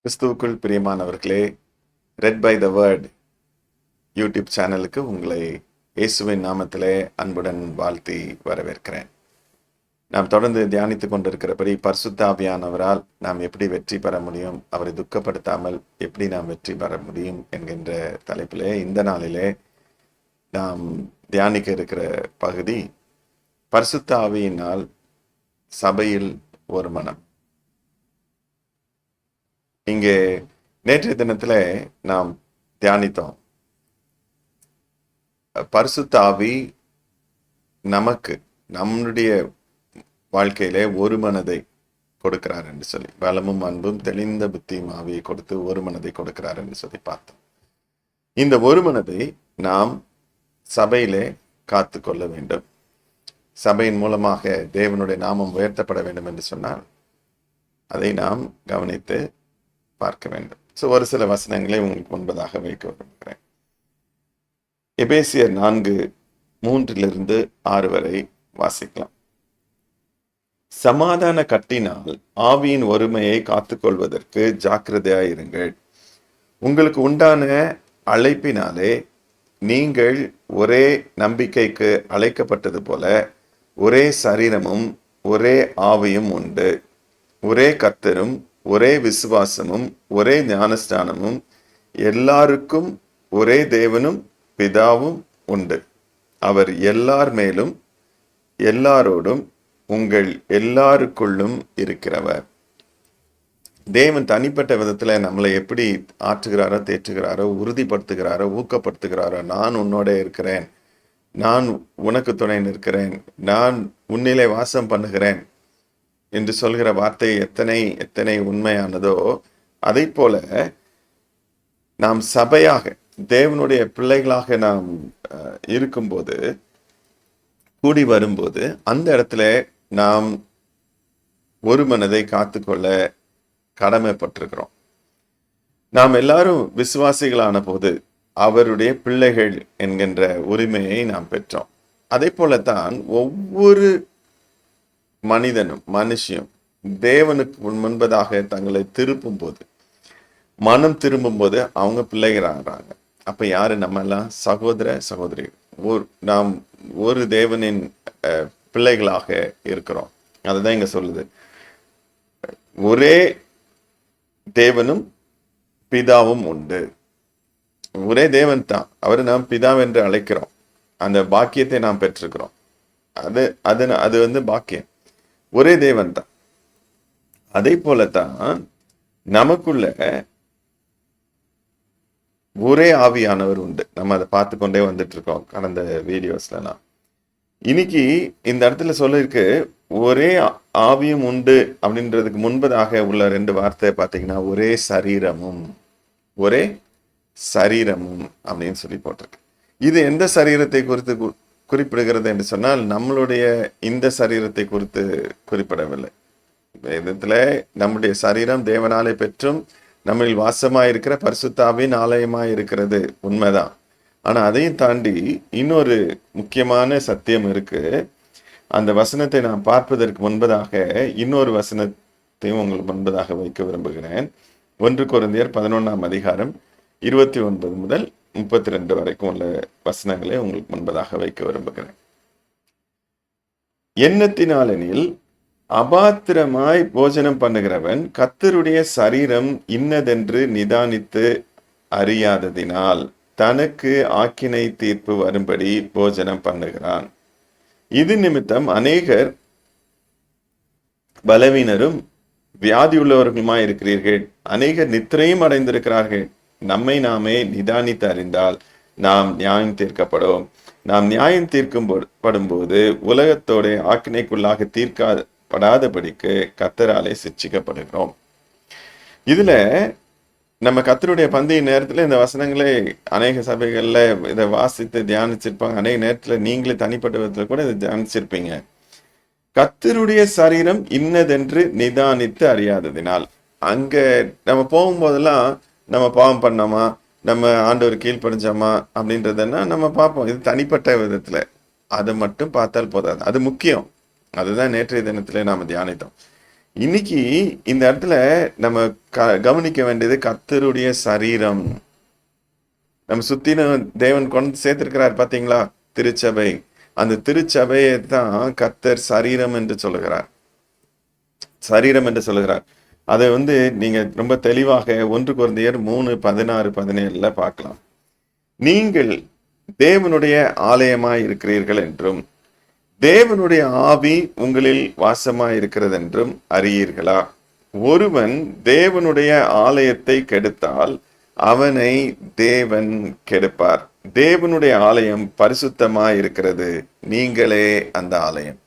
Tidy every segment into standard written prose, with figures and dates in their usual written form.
கிறிஸ்துவுக்குள் பிரியமானவர்களே, read by the word YouTube சேனலுக்கு உங்களை இயேசுவின் நாமத்திலே அன்புடன் வாழ்த்தி வரவேற்கிறேன். நாம் தொடர்ந்து தியானித்துக் கொண்டிருக்கிறபடி பரிசுத்த ஆவியானவரால் நாம் எப்படி வெற்றி பெற முடியும், அவரை துக்கப்படுத்தாமல் எப்படி நாம் வெற்றி பெற முடியும் என்கின்ற தலைப்பிலே இந்த நாளிலே நாம் தியானிக்க இருக்கிற பகுதி பரிசுத்த ஆவியினால் சபையில் ஒரு மனம். இங்கே நேற்றைய தினத்துல நாம் தியானித்தோம், பரிசுத்த ஆவி நமக்கு நம்முடைய வாழ்க்கையிலே ஒரு மனதை கொடுக்கிறார் என்று சொல்லி, பலமும் அன்பும் தெளிந்த புத்தியும் ஆவியை கொடுத்து ஒரு மனதை கொடுக்கிறார் என்று சொல்லி பார்த்தோம். இந்த ஒரு மனதை நாம் சபையிலே காத்து கொள்ள வேண்டும். சபையின் மூலமாக தேவனுடைய நாமம் உயர்த்தப்பட வேண்டும் என்று சொன்னால் அதை நாம் கவனித்து பார்க்க வேண்டும். ஒரு சில வசனங்களை உங்களுக்கு முன்பதாக வைக்க விரும்புகிறேன். எபேசியர் 4:3-6 வரை வாசிக்கலாம். சமாதான கட்டினால் ஆவியின் ஒருமையை காத்துக்கொள்வதற்கு ஜாக்கிரதையாயிருங்கள். உங்களுக்கு உண்டான அழைப்பினாலே நீங்கள் ஒரே நம்பிக்கைக்கு அழைக்கப்பட்டது போல ஒரே சரீரமும் ஒரே ஆவியும் உண்டு. ஒரே கர்த்தரும் ஒரே விசுவாசமும் ஒரே ஞானஸ்தானமும் எல்லாருக்கும் ஒரே தேவனும் பிதாவும் உண்டு. அவர் எல்லார் மேலும் எல்லாரோடும் உங்கள் எல்லாருக்குள்ளும் இருக்கிறவர். தேவன் தனிப்பட்ட விதத்துல நம்மளை எப்படி ஆற்றுகிறாரோ, தேற்றுகிறாரோ, உறுதிப்படுத்துகிறாரோ, ஊக்கப்படுத்துகிறாரோ, நான் உன்னோட இருக்கிறேன், நான் உனக்கு துணை நிற்கிறேன், நான் உன்னிலே வாசம் பண்ணுகிறேன் என்று சொல்கிற வார்த்தை எத்தனை எத்தனை உண்மையானதோ, அதை போல நாம் சபையாக தேவனுடைய பிள்ளைகளாக நாம் இருக்கும்போது, கூடி வரும்போது, அந்த இடத்துல நாம் ஒரு மனதை காத்துக்கொள்ள கடமைப்பட்டிருக்கிறோம். நாம் எல்லாரும் விசுவாசிகளான போது அவருடைய பிள்ளைகள் என்கின்ற உரிமையை நாம் பெற்றோம். அதே போலத்தான் ஒவ்வொரு மனுஷியும் தேவனுக்கு முன்பதாக தங்களை திருப்பும் போது, மனம் திரும்பும் போது அவங்க பிள்ளைகளாகிறாங்க. அப்ப யாரு? நம்ம எல்லாம் சகோதர சகோதரி, நாம் ஒரு தேவனின் பிள்ளைகளாக இருக்கிறோம். அதுதான் இங்க சொல்லுது. ஒரே தேவனும் பிதாவும் உண்டு. ஒரே தேவன் தான், அவரை நாம் பிதாவென்று அழைக்கிறோம். அந்த பாக்கியத்தை நாம் பெற்றிருக்கிறோம். அது பாக்கியம். ஒரே தேவன் தான். அதே போலத்தான் நமக்குள்ள ஒரே ஆவியானவர் உண்டு. நம்ம அதை பார்த்து கொண்டே வந்துட்டு இருக்கோம் கடந்த வீடியோஸ்லாம். இன்னைக்கு இந்த இடத்துல சொல்லிருக்கு ஒரே ஆவியும் உண்டு. அப்படின்றதுக்கு முன்பதாக உள்ள 2 வார்த்தை பார்த்தீங்கன்னா ஒரே சரீரமும் ஒரே சரீரமும் அப்படின்னு சொல்லி போட்டிருக்கு. இது எந்த சரீரத்தை குறித்து குறிப்பிடுகிறது என்று சொன்னால் நம்மளுடைய இந்த சரீரத்தை குறித்து குறிப்பிடவில்லை. விதத்துல நம்முடைய சரீரம் தேவனாலே பெற்றும் நம்மில் வாசமாயிருக்கிற பரிசுத்தாவின் ஆலயமாய் இருக்கிறது, உண்மைதான். ஆனா அதையும் தாண்டி இன்னொரு முக்கியமான சத்தியம் இருக்கு. அந்த வசனத்தை நான் பார்ப்பதற்கு முன்பதாக இன்னொரு வசனத்தையும் உங்களுக்கு முன்பதாக வைக்க விரும்புகிறேன். 1 கொரிந்தியர் 11:29 முதல் 32 வரைக்கும் உள்ள வசனங்களை உங்களுக்கு முன்பதாக வைக்க விரும்புகிறேன். எண்ணத்தினாலெனில் அபாத்திரமாய் போஜனம் பண்ணுகிறவன் கர்த்தருடைய சரீரம் இன்னதென்று நிதானித்து அறியாததினால் தனக்கு ஆக்கினை தீர்ப்பு வரும்படி போஜனம் பண்ணுகிறான். இது நிமித்தம் அநேகர் பலவீனரும் வியாதியுள்ளவர்களுமாய் இருக்கிறீர்கள், அநேகர் நித்திரையும் அடைந்திருக்கிறார்கள். நம்மை நாமே நிதானித்து அறிந்தால் நாம் நியாயம் தீர்க்கப்படும். நாம் நியாயம் தீர்க்கப்படும்போது உலகத்தோட ஆக்கினைக்குள்ளாக தீர்க்கப்படாதபடிக்கு கர்த்தராலே சிட்சிக்கப்படுகிறோம். இதுல நம்ம கர்த்தருடைய பந்தய நேரத்துல இந்த வசனங்களை அநேக சபைகள்ல இதை வாசித்து தியானிச்சிருப்பாங்க. அநேக நேரத்துல நீங்களே தனிப்பட்ட விதத்துல கூட இதை தியானிச்சிருப்பீங்க. கர்த்தருடைய சரீரம் இன்னதென்று நிதானித்து அறியாததினால், அங்க நம்ம போகும்போதெல்லாம் நம்ம பாவம் பண்ணோமா, நம்ம ஆண்டவர் கீழ்ப்படிஞ்சோமா அப்படின்றதுன்னா நம்ம பார்ப்போம். இது தனிப்பட்ட விதத்துல அதை மட்டும் பார்த்தால் போதாது, அது முக்கியம். அதுதான் நேற்றைய தினத்திலே நாம தியானித்தோம். இன்னைக்கு இந்த இடத்துல நம்ம கவனிக்க வேண்டியது கர்த்தருடைய சரீரம். நம்ம சுத்தின தேவன் கொண்டு சேர்த்திருக்கிறார் பாத்தீங்களா, திருச்சபை. அந்த திருச்சபையை தான் கர்த்தர் சரீரம் என்று சொல்லுகிறார். சரீரம் என்று சொல்லுகிறார். அதை நீங்க ரொம்ப தெளிவாக 1 கொரிந்தியர் 3:16-17 பார்க்கலாம். நீங்கள் தேவனுடைய ஆலயமாய் இருக்கிறீர்கள் என்றும் தேவனுடைய ஆவி உங்களில் வாசமாய் இருக்கிறது என்றும் அறியீர்களா? ஒருவன் தேவனுடைய ஆலயத்தை கெடுத்தால் அவனை தேவன் கெடுப்பார். தேவனுடைய ஆலயம் பரிசுத்தமாய் இருக்கிறது, நீங்களே அந்த ஆலயம்.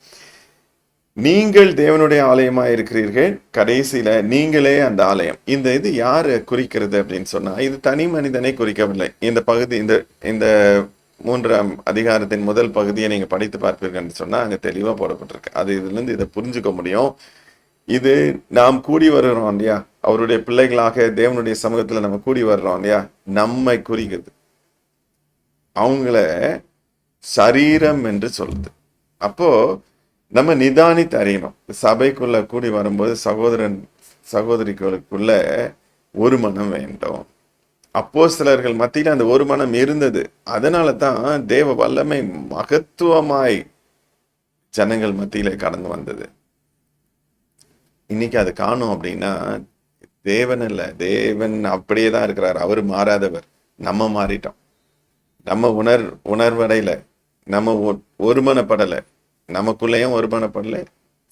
நீங்கள் தேவனுடைய ஆலயமாய் இருக்கிறீர்கள், கடைசியில நீங்களே அந்த ஆலயம். இந்த இது யாரு குறிக்கிறது அப்படின்னு சொன்னா, இது தனி மனிதனை குறிக்கவில்லை. இந்த பகுதி இந்த 3ஆம் அதிகாரத்தின் முதல் பகுதியை நீங்க படித்து பார்ப்பீர்கள் சொன்னா அங்க தெளிவா போடப்பட்டிருக்கு. அது இதுல இருந்து இதை புரிஞ்சுக்க முடியும். இது நாம் கூடி வருகிறோம் இல்லையா, அவருடைய பிள்ளைகளாக தேவனுடைய சமூகத்துல நம்ம கூடி வர்றோம் இல்லையா, நம்மை குறிக்கிறது. அவங்கள சரீரம் என்று சொல்லுது. அப்போ நம்ம நிதானித்து அறியணும். சபைக்குள்ள கூடி வரும்போது சகோதரன் சகோதரிகளுக்குள்ள ஒரு மனம் வேண்டும். அப்போஸ்தலர்கள் மத்தியில அந்த ஒரு மனம் இருந்தது. அதனால தான் தேவ வல்லமை மகத்துவமாய் ஜனங்கள் மத்தியில கடந்து வந்தது. இன்னைக்கு அது காணும் அப்படின்னா தேவன் இல்ல, தேவன் அப்படியே தான் இருக்கிறார். அவர் மாறாதவர். நம்ம மாறிட்டோம். நம்ம உணர்வடையில, நம்ம ஒருமனப்படலை, நமக்குள்ளேயும் ஒருமனப்படலை,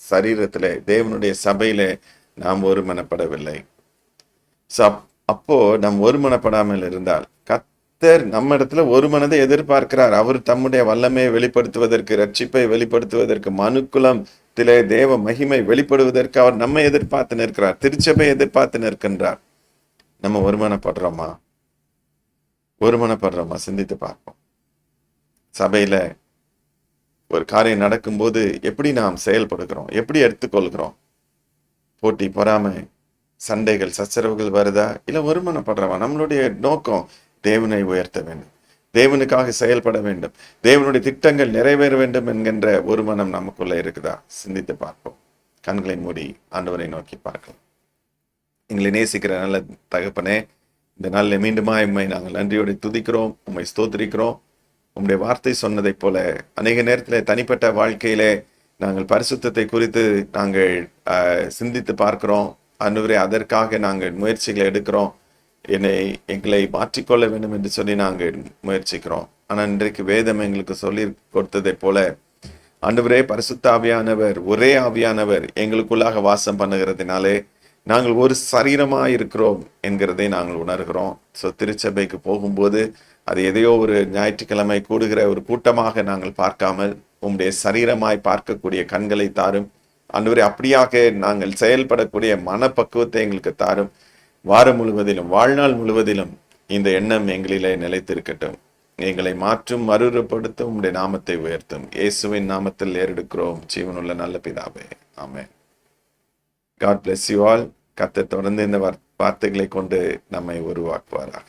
சரீரத்துல தேவனுடைய சபையில நாம் ஒருமனப்படவில்லை. அப்போ நம் ஒருமனப்படாமல் இருந்தால் கர்த்தர் நம்ம இடத்துல ஒரு மனதை எதிர்பார்க்கிறார். அவர் தம்முடைய வல்லமையை வெளிப்படுத்துவதற்கு, ரட்சிப்பை வெளிப்படுத்துவதற்கு, மனுக்குலத்திலே தேவ மகிமை வெளிப்படுவதற்கு அவர் நம்ம எதிர்பார்த்து நிற்கிறார். திருச்சபை எதிர்பார்த்து நிற்கின்றார். நம்ம ஒருமனப்படுறோமா? சிந்தித்து பார்ப்போம். சபையில ஒரு காரியம் நடக்கும்போது எப்படி நாம் செயல்படுகிறோம், எப்படி எடுத்துக்கொள்கிறோம்? போட்டி, பொறாமை, சண்டைகள், சச்சரவுகள் வருதா? இல்ல ஒருமனப்படுறவா? நம்மளுடைய நோக்கம் தேவனை உயர்த்த வேண்டும், தேவனுக்காக செயல்பட வேண்டும், தேவனுடைய திட்டங்கள் நிறைவேற வேண்டும் என்கின்ற ஒரு மனம் நமக்குள்ள இருக்குதா? சிந்தித்து பார்ப்போம். கண்களை மூடி ஆண்டவரை நோக்கி பார்க்கலாம். எங்களை நேசிக்கிற நல்ல தகப்பனே, இந்த நாளில் மீண்டுமா உம்மை நாங்கள் நன்றியோடு துதிக்கிறோம், உம்மை ஸ்தோத்திரிக்கிறோம். உம்முடைய வார்த்தை சொன்னதை போல அநேக நேரத்தில் தனிப்பட்ட வாழ்க்கையிலே நாங்கள் பரிசுத்தத்தை குறித்து நாங்கள் சிந்தித்து பார்க்கிறோம். ஆண்டவரே, அதற்காக நாங்கள் முயற்சிகளை எடுக்கிறோம். எங்களை மாற்றிக்கொள்ள வேண்டும் என்று சொல்லி நாங்கள் முயற்சிக்கிறோம். ஆனால் இன்றைக்கு வேதம் எங்களுக்கு சொல்லி கொடுத்ததை போல ஆண்டவரே, பரிசுத்த ஆவியானவர், ஒரே ஆவியானவர் எங்களுக்குள்ளாக வாசம் பண்ணுகிறதுனாலே நாங்கள் ஒரு சரீரமாக இருக்கிறோம் என்கிறதை நாங்கள் உணர்கிறோம். திருச்சபைக்கு போகும்போது அது எதையோ ஒரு ஞாயிற்றுக்கிழமை கூடுகிற ஒரு கூட்டமாக நாங்கள் பார்க்காமல் உம்முடைய சரீரமாய் பார்க்கக்கூடிய கண்களை தாரும். ஆண்டவரே, அப்படியாக நாங்கள் செயல்படக்கூடிய மனப்பக்குவத்தை எங்களுக்கு தாரும். வாரம் முழுவதிலும், வாழ்நாள் முழுவதிலும் இந்த எண்ணம் எங்களிலே நிலைத்திருக்கட்டும். எங்களை மாற்றும், மறுரூபப்படுத்தும், உம்முடைய நாமத்தை உயர்த்தும். இயேசுவின் நாமத்தில் ஏறெடுக்கிறோம் ஜீவனுள்ள நல்ல பிதாவே, ஆமென். God bless you all. கர்த்தர் தொடர்ந்து இந்த வார்த்தைகளை கொண்டு நம்மை உருவாக்குவாராக.